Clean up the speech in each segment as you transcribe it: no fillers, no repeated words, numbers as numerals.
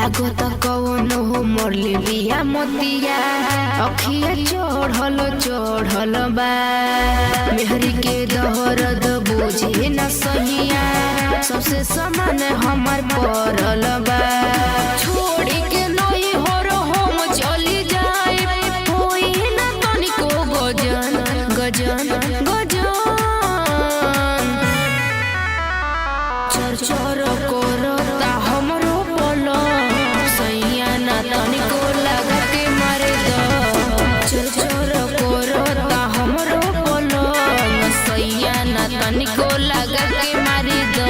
लागो त कौनो मोरले बिया मोतिया अखिया चढ़ल बा मेहरी के दहरद बुझे न सहिया सबसे समान हमार परल बा छोड़ी के नई होर हम चली जाए होई न तनिको गजन गजन गजन चर चर करता हमरो पलंग सैया ना तनिको लगा के मारे द चर चर करता हमरो पलंग सैया ना तनिको लगा के मारी द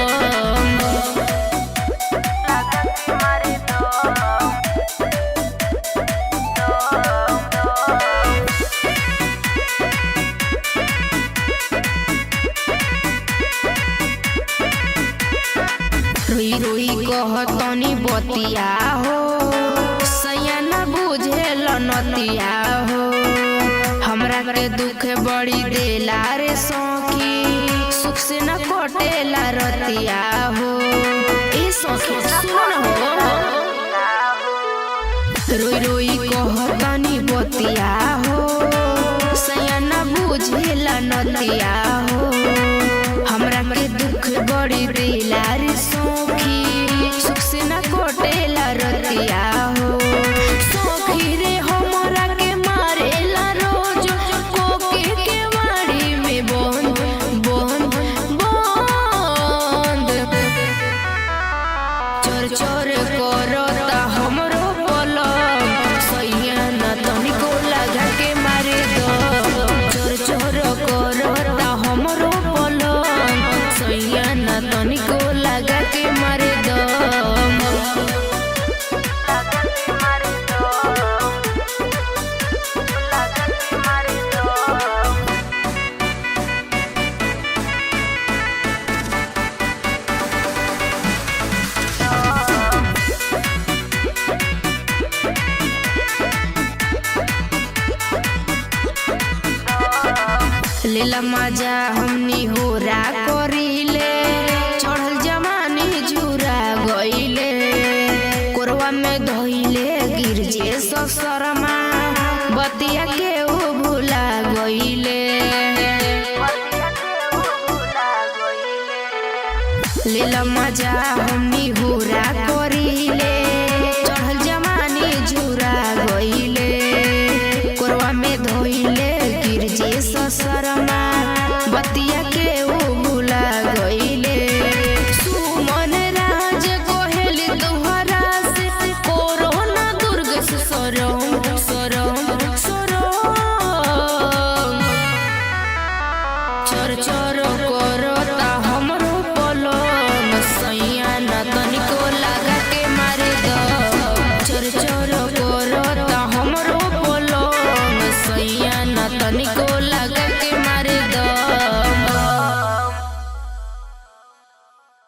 रोई रोई कहतनी बतिया हो सैया न बुझे नतिया हो हमरा के दुख बड़ी देला रे सखी सुख से न कटेला रतिया हो ए सखी सुन हो रोई रोई कहतनी बतिया हो सैया न बुझे नतिया हो हमरा के दुख बड़ी देला रे सखी सुख से न कटेला रतिया हो सखी रे हमरा के मारेला रोज कोके के वाड़ी में बंद बंद बंद चर चर करता हमरो पलंग सैया न तनिको लगा के मारे द चर चर करता हमरो पलंग सैया न तनिको लगा के मारे द लेला मजा हमनी होरा करिले चढ़ल जमानी जुरा गइले कोरवा में धइले गिरजे ससरमा बतिया के ओ भुला गइले लेला मजा हमनी